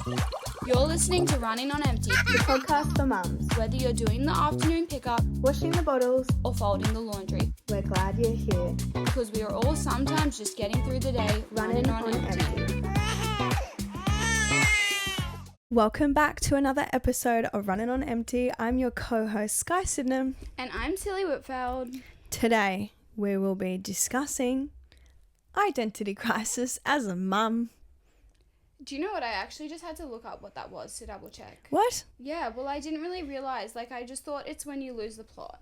You're listening to Running On Empty, the podcast for mums. whether you're doing the afternoon pickup Washing the bottles, or folding the laundry, we're glad you're here. because we are all sometimes just getting through the day, running on empty. Welcome back to another episode of Runnin On Empty. I'm your co-host, Skye Sydenham. And I'm Tilly Whitfeld. Today, we will be discussing identity crisis as a mum. Do you know what? I actually just had to look up what that was to double check. What? Yeah, well, I didn't really realise. I just thought it's when you lose the plot.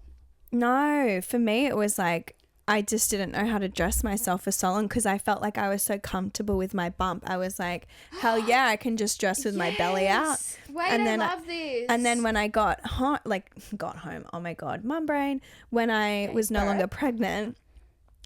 No, for me, it was like I just didn't know how to dress myself for so long because I felt like I was so comfortable with my bump. I was like, hell yeah, I can just dress with my belly out. Wait, And I then love this. And then when I got home, oh my God, mum brain, when I was no longer pregnant,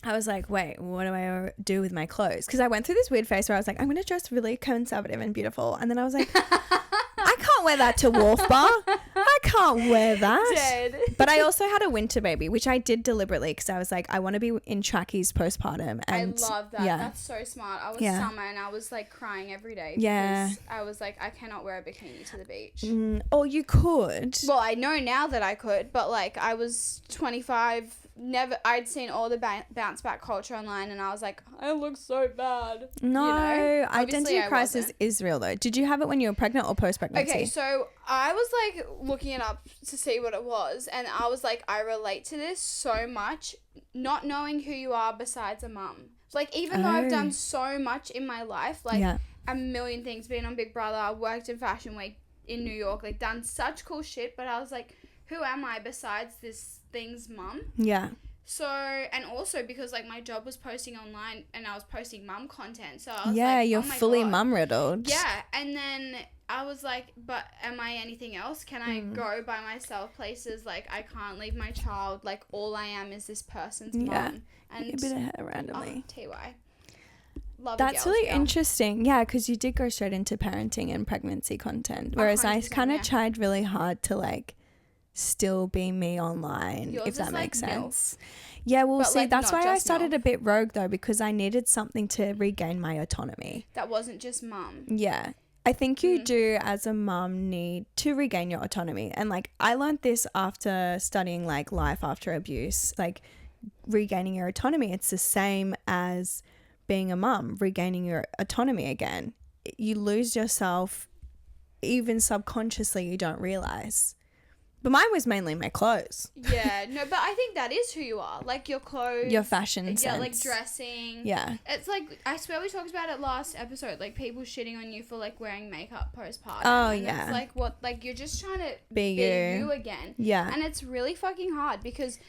I was like, wait, what do I do with my clothes? Because I went through this weird phase where I was like, I'm going to dress really conservative and beautiful. And then I was like, I can't wear that to Wolf Bar. I can't wear that. Dead. But I also had a winter baby, which I did deliberately because I was like, I want to be in trackies postpartum. And I love that. Yeah. That's so smart. I was summer and I was like crying every day. Yeah. Because I was like, I cannot wear a bikini to the beach. Or you could. Well, I know now that I could, but like I was 25. I'd seen all the bounce back culture online and I was like, I look so bad. No, Obviously, identity I crisis wasn't. is real though. Did you have it when you were pregnant or post-pregnancy? Okay, so I was like looking it up to see what it was and I was like, I relate to this so much, not knowing who you are besides a mum. Like even though I've done so much in my life, like a million things, been on Big Brother, worked in Fashion Week in New York, like done such cool shit, but I was like, who am I besides this thing's mum? Yeah. So, and also because like my job was posting online and I was posting mum content. So I was Yeah, like, you're oh my fully God. mum riddled. Yeah. And then I was like, but am I anything else? Can I go by myself places? Like I can't leave my child. Like all I am is this person's mum. And a bit of hair randomly. TY. Love That's really interesting. Yeah, because you did go straight into parenting and pregnancy content. Whereas I kind of tried really hard to like still be me online. Yours if that is makes like sense. Yeah, well, But, see, like, that's not why I just started MILF. a bit rogue though, because I needed something to regain my autonomy. That wasn't just mum. Yeah. I think you do as a mum need to regain your autonomy. And like I learned this after studying like life after abuse, like regaining your autonomy. It's the same as being a mum, regaining your autonomy again. You lose yourself even subconsciously, you don't realize. But mine was mainly my clothes. Yeah, no, but I think that is who you are. Like your clothes. Your fashion sense. Yeah, like dressing. Yeah. It's like, I swear we talked about it last episode, like people shitting on you for like wearing makeup postpartum. Oh, and yeah. It's like what, like you're just trying to Be you. again. Yeah. And it's really fucking hard because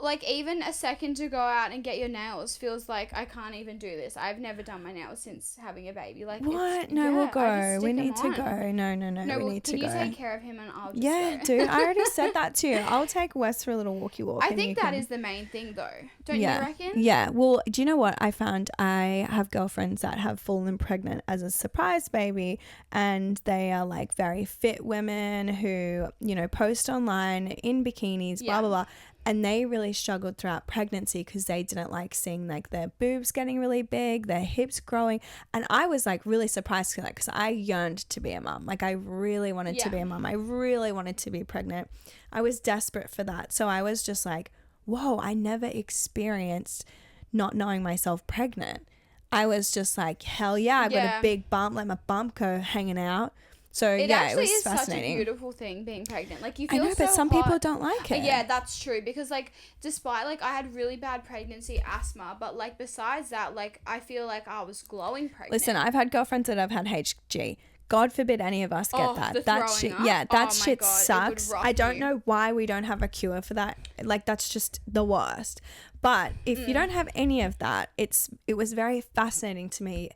like even a second to go out and get your nails feels like I can't even do this. I've never done my nails since having a baby. Like What? No, we'll I go. just We stick need them to on. go. No, we need to can go. you take care of him and I'll just Yeah, go? dude. I already said that too. I'll take Wes for a little walkie walk. I think that is the main thing though. Don't you reckon? Yeah. Well, do you know what I found? I have girlfriends that have fallen pregnant as a surprise baby, and they are like very fit women who, you know, post online in bikinis, blah, blah, blah. And they really struggled throughout pregnancy because they didn't like seeing like their boobs getting really big, their hips growing. And I was like really surprised because I yearned to be a mum. Like I really wanted to be a mum. I really wanted to be pregnant. I was desperate for that. So I was just like, whoa, I never experienced not knowing myself pregnant. I was just like, hell yeah, I've got a big bump, let my bump go hanging out. So it it was is fascinating. such a beautiful thing being pregnant. Like you feel I know, but so some hot. people don't like it. Yeah, that's true because like despite like I had really bad pregnancy asthma, but like besides that, like I feel like I was glowing pregnant. Listen, I've had girlfriends that have had HG. God forbid any of us get that. That shit, up? yeah, that Oh my shit God, it would sucks. rock I don't you. know why we don't have a cure for that. Like that's just the worst. But if you don't have any of that, it was very fascinating to me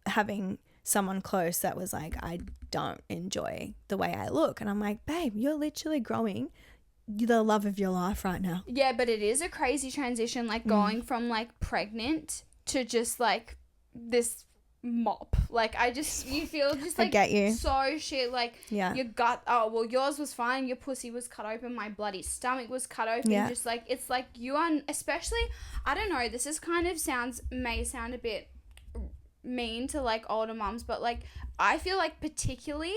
having someone close that was like, I don't enjoy the way I look. And I'm like, babe, you're literally growing the love of your life right now. Yeah, but it is a crazy transition, like going from like pregnant to just like this mop. Like you feel just like I get you. so shit. Like Yeah. your gut. Oh well, yours was fine. Your pussy was cut open. My bloody stomach was cut open. Yeah. Just like it's like you are. Especially, I don't know. This is kind of may sound a bit mean to like older mums, but like I feel like particularly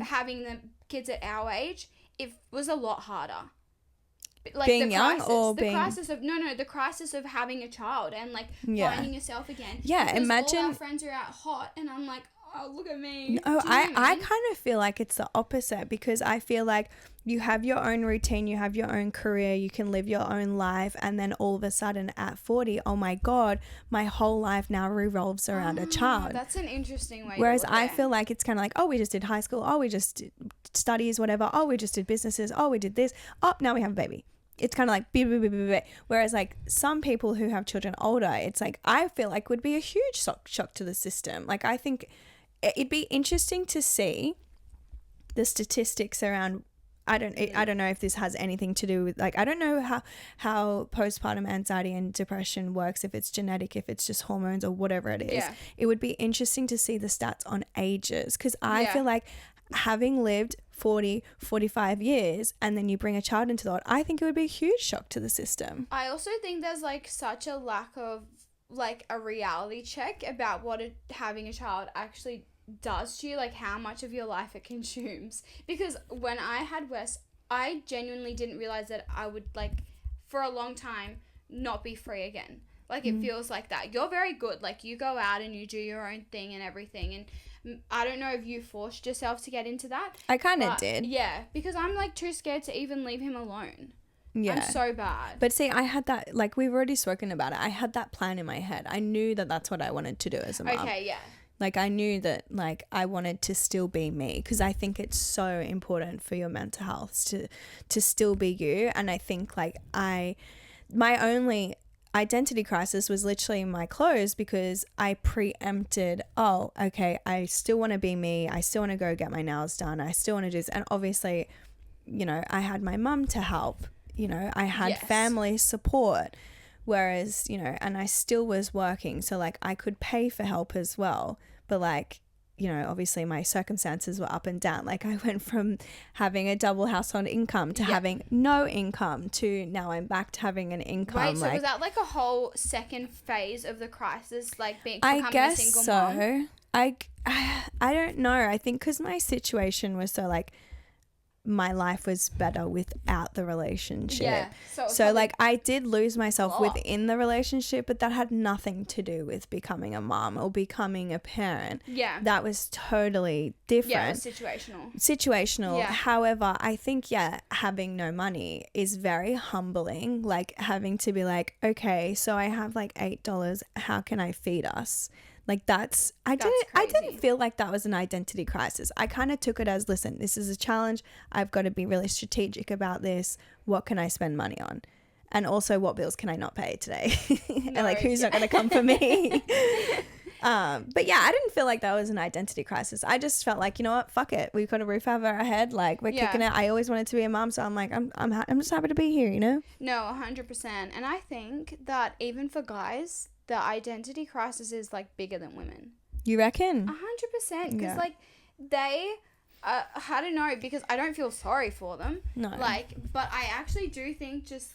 having the kids at our age, it was a lot harder. Like being the young crisis, or the being crisis of the crisis of having a child and like finding yourself again. Yeah, because imagine all our friends are out hot, and I'm like, oh, look at me. No, Do you know what I I mean? kind of feel like it's the opposite, because I feel like you have your own routine, you have your own career, you can live your own life, and then all of a sudden at 40, oh my God, my whole life now revolves around a child. That's an interesting way. Whereas to look I at it. feel like it's kind of like, oh, we just did high school, oh, we just did studies, whatever, oh, we just did businesses, oh, we did this, oh, now we have a baby. It's kind of like beep, beep, beep, beep, beep. Whereas like some people who have children older, it's like I feel like would be a huge shock to the system. Like I think it'd be interesting to see the statistics around. I don't know if this has anything to do with, like, I don't know how postpartum anxiety and depression works, if it's genetic, if it's just hormones or whatever it is. Yeah. It would be interesting to see the stats on ages, because I feel like having lived 40, 45 years and then you bring a child into the world, I think it would be a huge shock to the system. I also think there's like such a lack of like a reality check about what having a child actually does to you, like how much of your life it consumes. Because when I had Wes, I genuinely didn't realize that I would like for a long time not be free again. Like it feels like that. You're very good. Like you go out and you do your own thing and everything, and I don't know if you forced yourself to get into that. I kind of did. Yeah, because I'm like too scared to even leave him alone. Yeah. I'm so bad. But see, I had that, like we've already spoken about it. I had that plan in my head. I knew that that's what I wanted to do as a mom. Okay, yeah. Like I knew that like I wanted to still be me, because I think it's so important for your mental health to still be you. And I think like my only identity crisis was literally my clothes, because I preempted, oh, okay, I still want to be me. I still want to go get my nails done. I still want to do this. And obviously, you know, I had my mum to help, you know, I had family support, whereas, you know, and I still was working. So like I could pay for help as well. But like, you know, obviously my circumstances were up and down. Like I went from having a double household income to having no income to now I'm back to having an income. Right, so like, was that like a whole second phase of the crisis, like I becoming guess a single so. mom? I don't know. I think because my situation was so like my life was better without the relationship. Yeah. So like I did lose myself within the relationship, but that had nothing to do with becoming a mom or becoming a parent. Yeah. That was totally different. Yeah, it was situational. Situational. Yeah. However, I think, having no money is very humbling. Like having to be like, okay, so I have like $8. How can I feed us? Like I didn't feel like that was an identity crisis. I kind of took it as, listen, this is a challenge. I've got to be really strategic about this. What can I spend money on? And also, what bills can I not pay today? And like, who's not going to come for me? But yeah, I didn't feel like that was an identity crisis. I just felt like, you know what, fuck it. We've got a roof over our head. Like we're kicking it. I always wanted to be a mom, so I'm like, I'm just happy to be here, you know? No, 100%. And I think that even for guys, the identity crisis is like bigger than women. You reckon? 100%. Because like they, I don't know, because I don't feel sorry for them. No. Like, but I actually do think just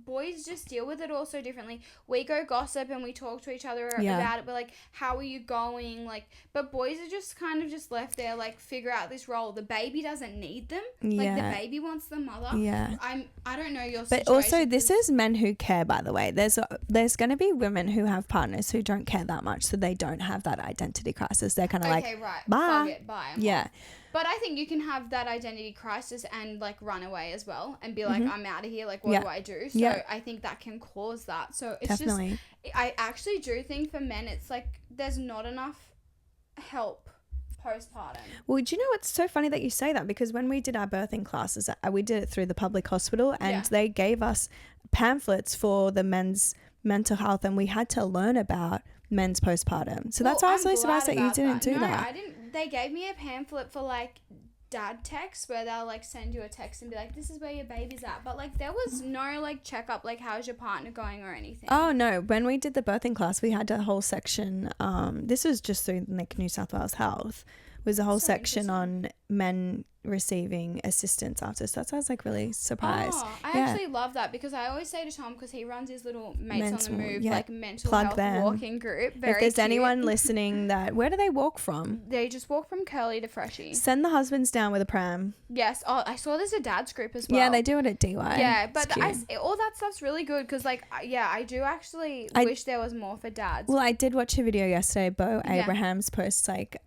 boys just deal with it all so differently. We go gossip and we talk to each other about it. We're like, how are you going? Like, but boys are just kind of just left there, like, figure out this role. The baby doesn't need them. Like, the baby wants the mother. Yeah. I don't know your situation. But also, this is men who care, by the way. There's going to be women who have partners who don't care that much, so they don't have that identity crisis. They're kind of like, right, bye. Fuck it, bye. Yeah. But I think you can have that identity crisis and like run away as well and be like, I'm out of here. Like, what do I do? So I think that can cause that. So it's definitely. I actually do think for men, it's like there's not enough help postpartum. Well, do you know what's so funny that you say that? Because when we did our birthing classes, we did it through the public hospital, and they gave us pamphlets for the men's mental health, and we had to learn about men's postpartum. So that's why I was really surprised that you didn't do that. No, I didn't. They gave me a pamphlet for like dad texts where they'll like send you a text and be like, this is where your baby's at. But like there was no like checkup, like how's your partner going or anything. Oh no, when we did the birthing class, we had a whole section. This was just through like New South Wales Health. Was a whole section on men receiving assistance after. So that's why I was like really surprised. Oh, I actually love that because I always say to Tom, because he runs his little Mates on the Move, like mental Plug health them. walking group. Very if there's cute. anyone listening where do they walk from? They just walk from Curly to Freshie. Send the husbands down with a pram. Yes. Oh, I saw there's a dad's group as well. Yeah, they do it at DY. Yeah, but all that stuff's really good because, like, I do actually wish there was more for dads. Well, I did watch a video yesterday. Bo Abrahams posts like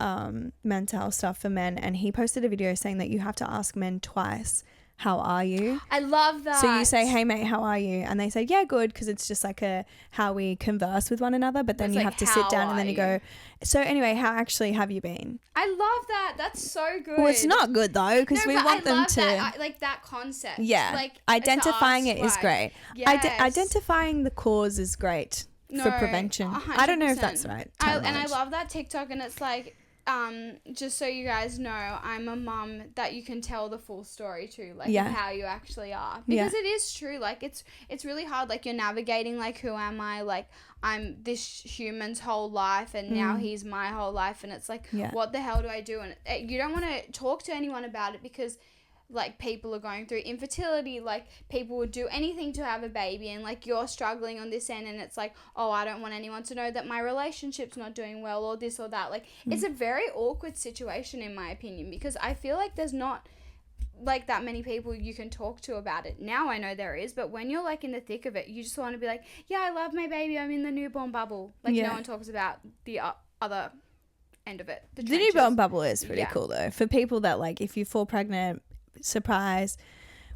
mental health stuff for men, and he posted a video saying that you have to ask men twice, how are you? I love that. So you say, hey mate, how are you? And they say, yeah, good, because it's just like how we converse with one another. But then you have to sit down and then you go, so anyway, how actually have you been? I love that. That's so good. Well, it's not good though, because we want them to like that concept. Yeah, like identifying it is great. Yes. Identifying the cause is great for prevention. 100%. I don't know if that's right. And I love that TikTok, and it's like, just so you guys know, I'm a mum that you can tell the full story to, like of how you actually are, because it is true. Like it's really hard. Like you're navigating, like, who am I? Like I'm this human's whole life, and now he's my whole life, and it's like, what the hell do I do? And you don't want to talk to anyone about it because, like, people are going through infertility, like people would do anything to have a baby, and like you're struggling on this end, and it's like, oh, I don't want anyone to know that my relationship's not doing well, or this or that. Like it's a very awkward situation in my opinion, because I feel like there's not like that many people you can talk to about it. Now I know there is, but when you're like in the thick of it, you just want to be like, yeah, I love my baby, I'm in the newborn bubble. Like no one talks about the other end of it. The newborn bubble is pretty cool though, for people that, like, if you fall pregnant, surprise,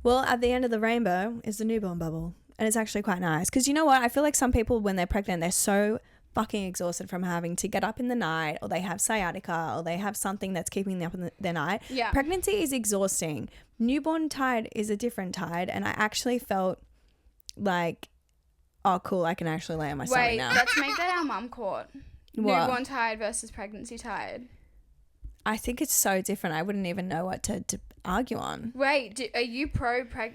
well, at the end of the rainbow is the newborn bubble, and it's actually quite nice, because you know what, I feel like some people when they're pregnant, they're so fucking exhausted from having to get up in the night, or they have sciatica, or they have something that's keeping them up in the night. Pregnancy is exhausting. Newborn tide is a different tide, and I actually felt like, oh cool, I can actually lay on my stomach now. Let's make that our mum court. Newborn tide versus pregnancy tide. I think it's so different. I wouldn't even know what to argue on. Wait, are you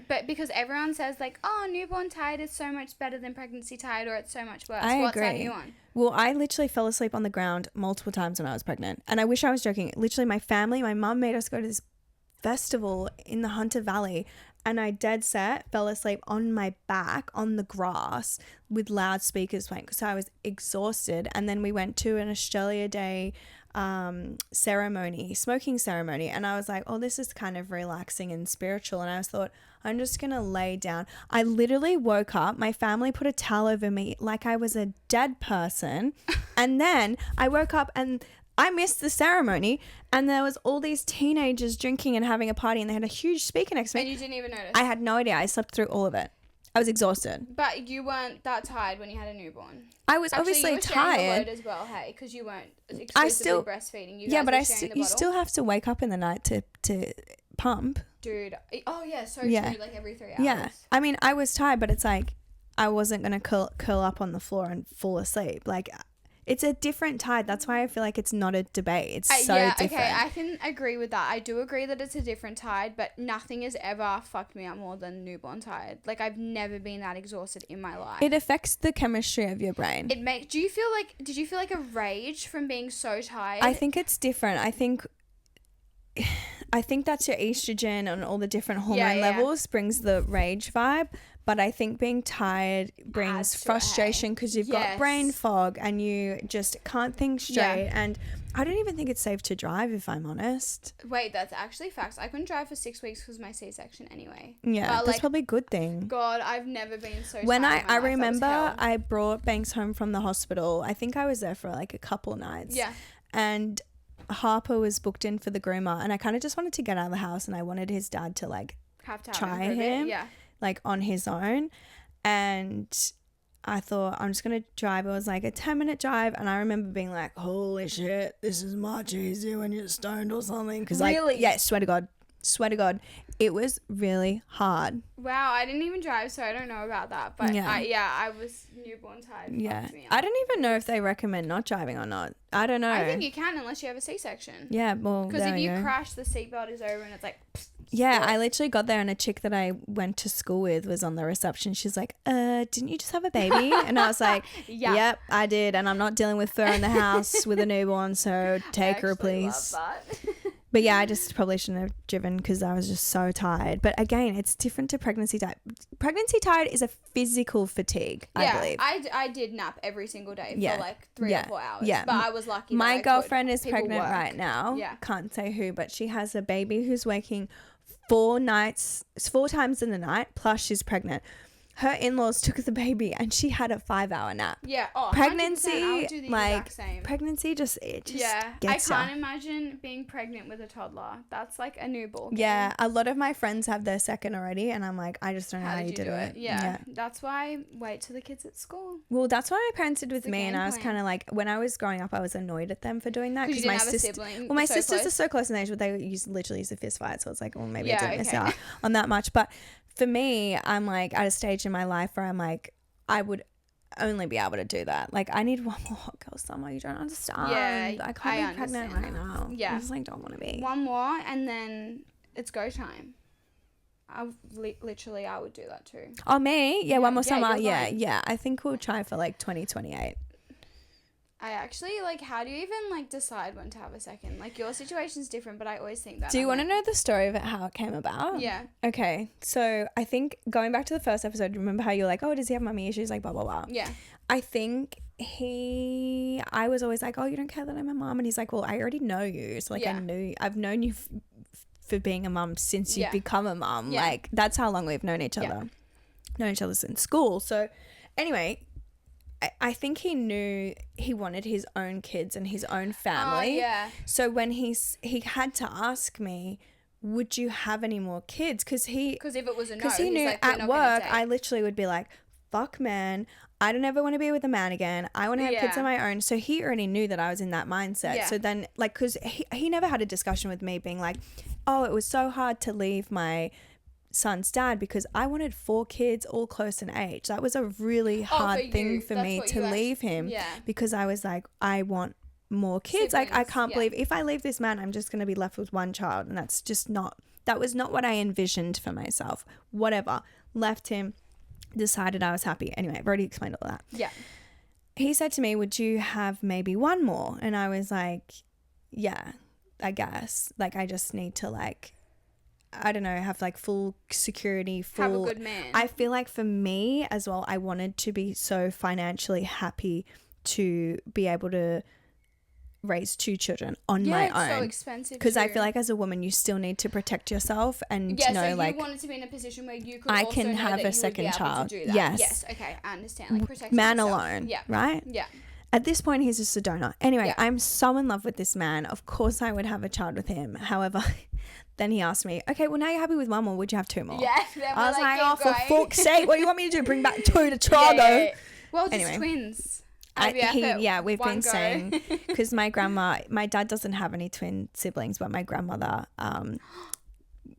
but because everyone says like, oh, newborn tide is so much better than pregnancy tide, or it's so much worse. What's that you on? Well, I literally fell asleep on the ground multiple times when I was pregnant, and I wish I was joking. Literally, my mum made us go to this festival in the Hunter Valley, and I dead set fell asleep on my back on the grass with loudspeakers playing because I was exhausted. And then we went to an Australia Day smoking ceremony, and I was like, oh, this is kind of relaxing and spiritual, and I thought, I'm just gonna lay down. I literally woke up, my family put a towel over me like I was a dead person, and then I woke up and I missed the ceremony, and there was all these teenagers drinking and having a party, and they had a huge speaker next to me. And you didn't even notice? I had no idea. I slept through all of it. I was exhausted. But you weren't that tired when you had a newborn. I was obviously tired. You were sharing the load as well, hey, because you weren't exclusively breastfeeding. You still have to wake up in the night to pump. Dude, oh yeah, so true. Like every 3 hours. Yeah, I mean, I was tired, but it's like I wasn't gonna curl up on the floor and fall asleep. Like, it's a different tide. That's why I feel like it's not a debate. It's so different. Okay, I can agree with that. I do agree that it's a different tide, but nothing has ever fucked me up more than newborn tide. Like, I've never been that exhausted in my life. It affects the chemistry of your brain. Did you feel like a rage from being so tired? I think it's different. I think that's your estrogen and all the different hormone levels brings the rage vibe. But I think being tired brings frustration because you've got brain fog and you just can't think straight. Yeah. And I don't even think it's safe to drive, if I'm honest. Wait, that's actually facts. I couldn't drive for 6 weeks because of my C-section anyway. Yeah, that's probably a good thing. God, I've never been so when tired. I remember I brought Banks home from the hospital. I think I was there for like a couple of nights. Yeah. And Harper was booked in for the groomer, and I kind of just wanted to get out of the house, and I wanted his dad to like try him. Yeah. Like on his own, and I thought I'm just gonna drive. It was like a 10-minute drive, and I remember being like, holy shit, this is much easier when you're stoned or something. Because really? Swear to God, it was really hard. Wow, I didn't even drive, so I don't know about that. But I was newborn tired. Yeah, I don't even know if they recommend not driving or not. I don't know. I think you can unless you have a C-section. Yeah, well, because if you crash, the seatbelt is over, and it's like. Yeah, I literally got there and a chick that I went to school with was on the reception. She's like, didn't you just have a baby? And I was like, yep, I did. And I'm not dealing with fur in the house with a newborn, so take her, please. Love that. But yeah, I just probably shouldn't have driven because I was just so tired. But again, it's different to pregnancy tired. Pregnancy tired is a physical fatigue, I believe. I did nap every single day for like 3 or 4 hours. Yeah. But I was lucky. My that girlfriend is People pregnant work. right now. Yeah. Can't say who, but she has a baby who's working 4 times in the night, plus she's pregnant. Her in-laws took the baby and she had a 5-hour nap. Yeah. Oh, pregnancy, 100%. I would do the exact same. Pregnancy just I gets can't ya. imagine being pregnant with a toddler. That's like a new ball game. Yeah, a lot of my friends have their second already, and I'm like, I just don't know how you do it. Yeah. That's why wait till the kids at school. Well, that's what my parents did with It's a me, and game I was plan. kind of like, when I was growing up, I was annoyed at them for doing that Because you my didn't have a sister. sibling. Well, my so sisters are close. so close in age, but they literally used to fist fight, so it's like, well, maybe I Yeah, didn't miss okay. out on that much. But for me, I'm like at a stage in my life where I'm like, I would only be able to do that. Like, I need one more hot girl summer. You don't understand. Yeah, I can't be pregnant right understand now. Yeah. I just like don't want to be. One more and then it's go time. Literally, I would do that too. Oh, me? Yeah, one more yeah, summer. you're Yeah, right. yeah. I think we'll try for like 2028. I actually like. How do you even like decide when to have a second? Like your situation's different, but I always think that. Do you I'm want to like, know the story of it, how it came about? Yeah. Okay, so I think going back to the first episode, remember how you're like, oh, does he have mummy issues? Like, blah, blah, blah. Yeah. I think I was always like, oh, you don't care that I'm a mum? And he's like, well, I already know you. So, like, Yeah. I've known you for being a mum since you've Yeah. become a mum. Yeah. Like, that's how long we've known each other. Yeah. Known each other since school. So, anyway, I think he knew he wanted his own kids and his own family. Yeah. So when he had to ask me, would you have any more kids? Because if it was a no, because he he's knew like, "We're at not gonna work, date." I literally would be like, fuck man, I don't ever want to be with a man again. I want to have kids Yeah. on my own. So he already knew that I was in that mindset. Yeah. So then, like, because he never had a discussion with me being like, oh, it was so hard to leave my son's dad because I wanted 4 kids all close in age. That was a really hard thing for That's me what to you leave him Yeah. because I was like, I want more kids. Like, I Siblings, can't yeah. believe if I leave this man, I'm just going to be left with one child. And that's just that was not what I envisioned for myself. Whatever. Left him, decided I was happy. Anyway, I've already explained all that. Yeah. He said to me, would you have maybe one more? And I was like, yeah, I guess. Like, I just need to, like, I don't know, have like full security, Have a good man. I feel like for me as well, I wanted to be so financially happy to be able to raise 2 children on my it's own. so expensive. Because I too. feel like as a woman, you still need to protect yourself and Yeah, know, so you like, wanted to be in a position where you could I also can know have that a you would second be able child. to do that. Yes. Yes. Okay, I understand. Like protect man yourself. alone, Yeah. right? Yeah. At this point, he's just a donor. Anyway, Yeah. I'm so in love with this man. Of course, I would have a child with him. However, then he asked me, okay, well, now you're happy with one more. Would you have 2 more? Yeah. Then I was we're like, oh, keep for going. fuck's sake, what do you want me to do? Bring back 2 to Toronto? Yeah. Well, just Anyway. twins. IVF at we've one been go. saying, because my dad doesn't have any twin siblings, but my grandmother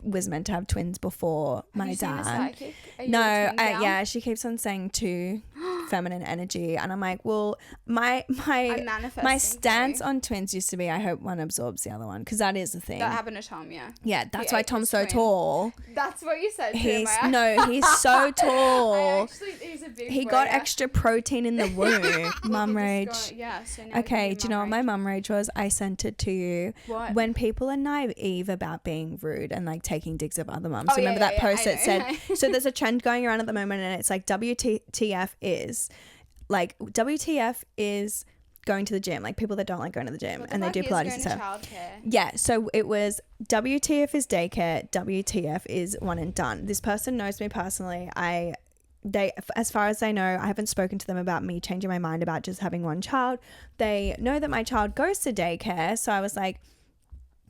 was meant to have twins before my Have you seen a dad. psychic? Are you No, a twin gal? yeah, she keeps on saying 2 feminine energy, and I'm like, well, my I'm manifesting my for stance you. on twins used to be, I hope one absorbs the other one, because that is the thing. That happened to Tom, yeah. Yeah, that's He why ate Tom's his so twin. tall. That's what you said to He's him. he's so tall. He's a big He boy, got yeah. extra protein in the womb. Look, Mum he rage. just got- yeah, so now Okay, he do you know what my rage. mum rage was? I sent it to you. What? When people are naive about being rude and like taking digs of other mums. Oh, yeah, Remember yeah, that yeah, post I that said, know. so there's a trend going around at the moment and it's like WTF is going to the gym, like people that don't like going to the gym What the and they fuck do is Pilates going and to stuff. childcare? Yeah, so it was WTF is daycare, WTF is one and done. This person knows me personally. They, as far as they know, I haven't spoken to them about me changing my mind about just having one child. They know that my child goes to daycare, so I was like,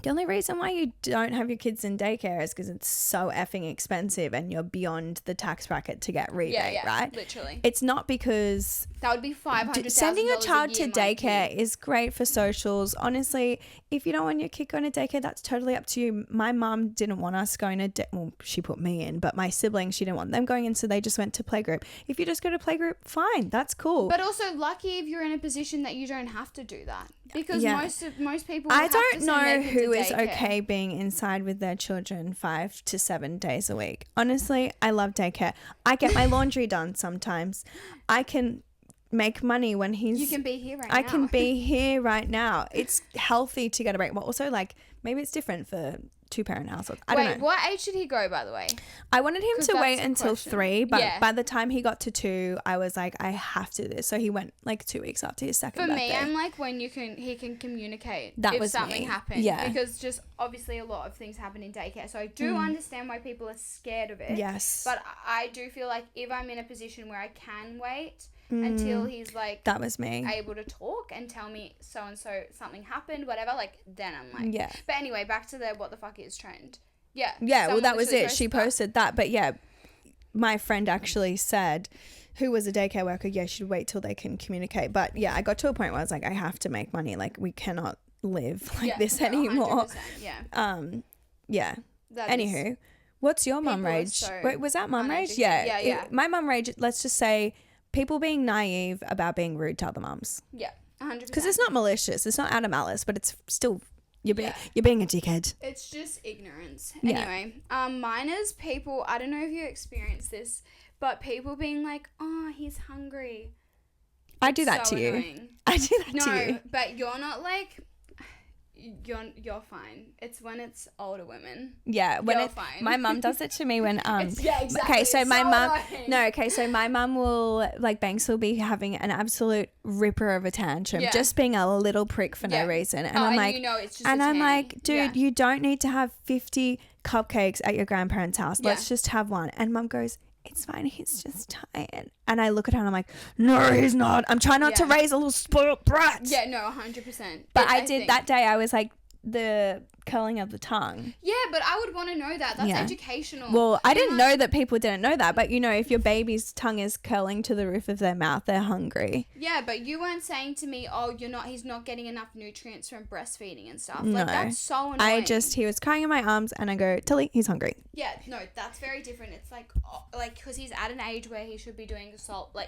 the only reason why you don't have your kids in daycare is because it's so effing expensive and you're beyond the tax bracket to get rebate, right? Literally. It's not because That would be $500,000 sending your child to a year, daycare Mikey. is great for socials. Honestly, if you don't want your kid going to daycare, that's totally up to you. My mum didn't want us going to well, she put me in, but my siblings, she didn't want them going in, so they just went to playgroup. If you just go to playgroup, fine, that's cool. But also lucky if you're in a position that you don't have to do that. Because Yeah. most people I have to don't send know their kids to who is daycare. okay being inside with their children 5 to 7 days a week. Honestly, I love daycare. I get my laundry done sometimes. I can make money when You can be here right now. I can be here right now. It's healthy to get a break. But also, like, maybe it's different for 2-parent households. I don't know. What age should he go, by the way? I wanted him 'Cause to that's wait the until question. 3, but Yeah. by the time he got to 2, I was like, I have to do this. So he went like 2 weeks after his second For birthday. me, I'm like when he can communicate That if was something me. happened. Yeah. Because just obviously a lot of things happen in daycare. So I do understand why people are scared of it. Yes. But I do feel like if I'm in a position where I can wait until he's like That was me. able to talk and tell me so and so something happened, whatever, like then I'm like Yeah. But anyway, back to the what the fuck is trend. Yeah. Yeah, well, someone that was literally it. She posted that. But yeah, my friend actually said, who was a daycare worker, yeah, she'd wait till they can communicate. But yeah, I got to a point where I was like, I have to make money. Like, we cannot live like this anymore. 100%, yeah. Yeah. That Anywho, what's your mum people are rage? so Wait, was that mum rage? uneducated. Yeah. Yeah. My mum rage, let's just say, people being naive about being rude to other mums. Yeah, 100%. Because it's not malicious. It's not out of malice, but it's still, you're being a dickhead. It's just ignorance. Yeah. Anyway, mine is people, I don't know if you experienced this, but people being like, oh, he's hungry. I do that So to you. annoying. I do that to you. No, but you're not like, you're fine. It's when it's older women. Yeah, when You're it, fine. my mum does it to me when Yeah, exactly. Okay, so It's my so mum annoying. so my mum will, like, Banks will be having an absolute ripper of a tantrum, Yeah. just being a little prick for no Yeah. reason, and Oh, I'm and like, you know it's just and a I'm tanny. like, dude, Yeah. you don't need to have 50 cupcakes at your grandparents' house. Yeah. Let's just have one. And mum goes, it's fine, he's just tired. And I look at her and I'm like, no, he's not. I'm trying not to Yeah. raise a little spoiled brat. Yeah, no, 100%. But I did think- that day. I was like, the curling of the tongue. Yeah, but I would want to know that. That's Yeah. educational. Well, I didn't And know that people didn't know that, but you know, if your baby's tongue is curling to the roof of their mouth, they're hungry. Yeah, but you weren't saying to me, oh, he's not getting enough nutrients from breastfeeding and stuff. No. Like, that's so annoying. He was crying in my arms and I go, Tilly, he's hungry. Yeah, no, that's very different. It's like, because he's at an age where he should be doing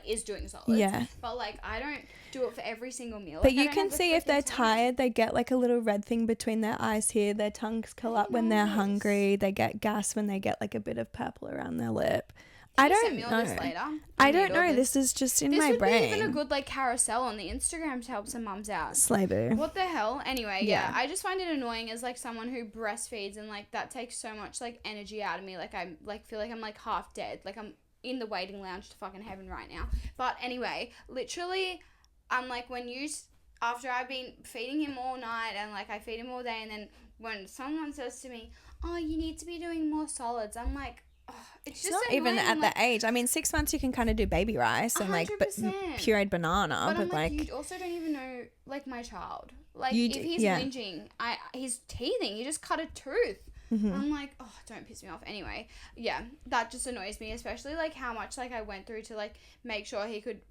is doing solids. Yeah. But, like, I don't do it for every single meal. But Like, I you don't can have the see if they're freaking time. tired, they get like a little red thing between their eyes here. Their tongues curl up when they're Nice. hungry. They get gas when they get like a bit of purple around their lip. Can I you don't send me all know. this later? I don't need all know. This is just in This my would brain. be even a good, like, carousel on the Instagram to help some mums out. Slay boo. What the hell? Anyway, Yeah. yeah, I just find it annoying as, like, someone who breastfeeds and, like, that takes so much, like, energy out of me. Like, I, like, feel like I'm, like, half dead. Like, I'm in the waiting lounge to fucking heaven right now. But anyway, literally, I'm like, after I've been feeding him all night and, like, I feed him all day, and then when someone says to me, oh, you need to be doing more solids, I'm like, oh, it's just not even annoying. at I'm that age. I mean, 6 months you can kind of do baby rice and like 100%. pureed banana, But but I'm like, you also don't even know, like, my child. Like, You if d- he's yeah. whinging, he's teething. He just cut a tooth. Mm-hmm. I'm like, oh, don't piss me off. Anyway, yeah, that just annoys me, especially, like, how much, like, I went through to, like, make sure he could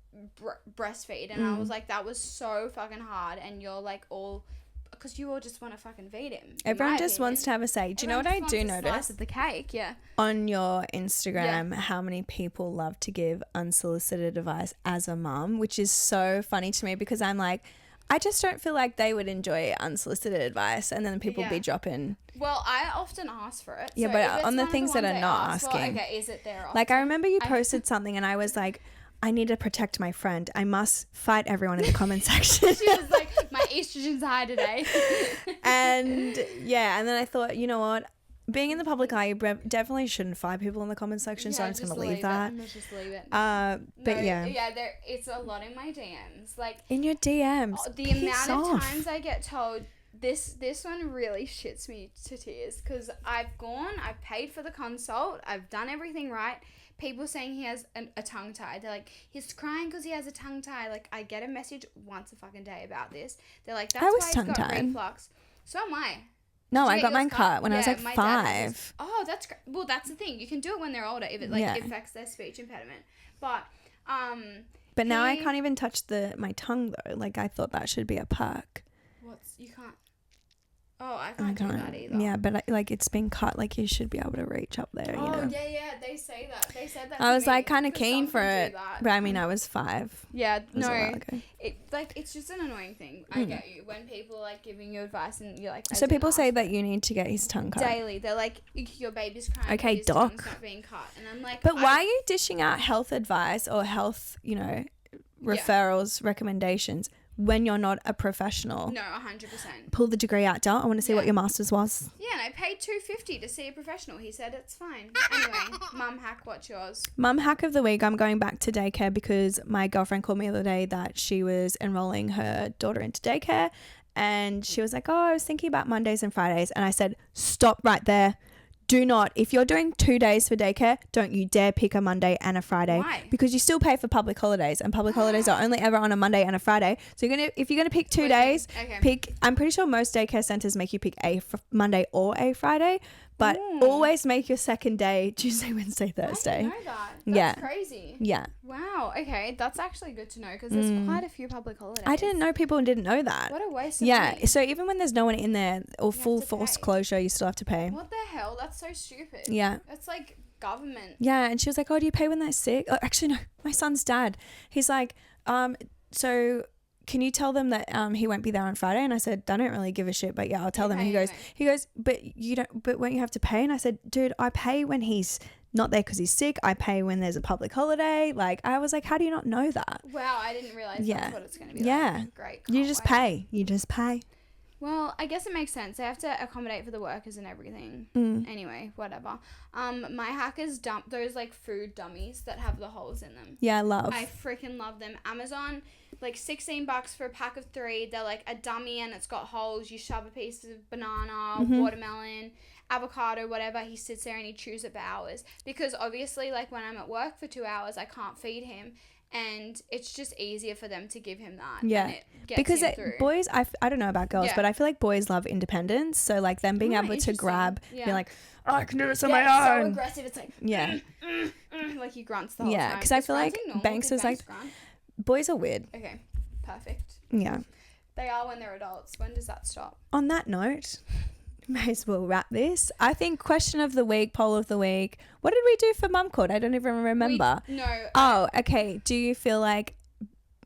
breastfeed. And I was like, that was so fucking hard. And you're, like, all... Because you all just want to fucking feed him. everyone just wants to have a say. Do you know what I do Slice notice of the cake, yeah. on your Instagram? How many people love to give unsolicited advice as a mum, which is so funny to me because I'm like, I just don't feel like they would enjoy unsolicited advice, and then people be dropping. Well, I often ask for it. Yeah, so but if it's on the one of things that ones are I not ask for, asking. okay, is it there? Like, I remember you posted something and I was like, I need to protect my friend. I must fight everyone in the comment section. She was like, my estrogen's high today. And yeah, and then I thought, you know what? Being in the public eye, you definitely shouldn't fight people in the comment section, so I'm just going to leave that. Let's just leave it. But No, yeah. it's a lot in my DMs. Like, In your DMs. the piss amount of off. times I get told, this one really shits me to tears, because I've paid for the consult, I've done everything right. People saying he has a tongue tie. They're like, he's crying because he has a tongue tie. Like, I get a message once a fucking day about this. They're like, that's I was why he's got tongue-tied. reflux. So am I. No, Did you I get got yours mine cut when I was like my dad had his. 5. Oh, that's great. Well, that's the thing. You can do it when they're older if it affects their speech impediment. But But now I he- can't even touch my tongue though. Like, I thought that should be a perk. you can't. Oh, I can't do that either. Yeah, but like, it's been cut. Like, you should be able to reach up there. Oh, you know. yeah. They say that. They said that. I to was me, like kind of 'cause keen some for can do it, that. but I mean, I was 5. Yeah, It was a while no. ago. It's just an annoying thing. I get you when people are, like, giving you advice and you're like. I So didn't people say ask that you need to get his tongue cut. daily. They're like, your baby's crying. Okay, his tongue's doc. not being cut, and I'm like. But why are you dishing out health advice or health, referrals, recommendations when you're not a professional. No, 100%. Pull the degree out, Del. I want to see what your master's was. Yeah, and I paid $250 to see a professional. He said it's fine. Anyway, mum hack, what's yours? Mum hack of the week. I'm going back to daycare because my girlfriend called me the other day that she was enrolling her daughter into daycare, and she was like, oh, I was thinking about Mondays and Fridays. And I said, stop right there. Do not, if you're doing 2 days for daycare, don't you dare pick a Monday and a Friday. Why? Because you still pay for public holidays, and public holidays are only ever on a Monday and a Friday. So if you're gonna pick 2 days, pick. I'm pretty sure most daycare centers make you pick a Monday or a Friday, but always make your second day Tuesday, Wednesday, Thursday. I didn't know that. That's crazy. Yeah. Wow. Okay, that's actually good to know because there's quite a few public holidays. I didn't know people didn't know that. What a waste of money. So even when there's no one in there or full forced closure, you still have to pay. What the hell? That's so stupid. Yeah. It's like government. Yeah, and she was like, oh, do you pay when they're sick? Oh, actually, no, my son's dad. He's like, so can you tell them that he won't be there on Friday? And I said, I don't really give a shit, but yeah, I'll tell them. And he goes, but won't you have to pay? And I said, dude, I pay when he's not there because he's sick. I pay when there's a public holiday. Like, I was like, how do you not know that? Wow, I didn't realize that's what it's going to be like. Great. You just pay. You just pay. Well, I guess it makes sense. They have to accommodate for the workers and everything. Anyway, whatever. My hackers dump those like food dummies that have the holes in them. Yeah, I freaking love them. Amazon, like $16 for a pack of 3. They're like a dummy and it's got holes. You shove a piece of banana, watermelon, avocado, whatever. He sits there and he chews it for hours. Because obviously, like when I'm at work for 2 hours, I can't feed him. And it's just easier for them to give him that. Yeah. And it gets him through. Boys, I don't know about girls, but I feel like boys love independence. So like them being able to grab, be like, oh, I can do this on my own. So aggressive. It's like, like he grunts the whole time. Yeah, because I feel like Banks was like, boys are weird. Okay, perfect. Yeah. They are when they're adults. When does that stop? On that note, may as well wrap this. I think question of the week, poll of the week. What did we do for Mum Called? I don't even remember. Okay. Do you feel like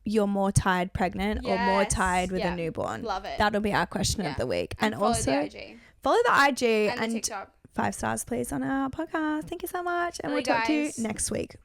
you're more tired pregnant or more tired with a newborn? Love it. That'll be our question of the week. And follow also the IG. Follow the IG and the TikTok. 5 stars please on our podcast. Thank you so much. And we'll talk to you next week.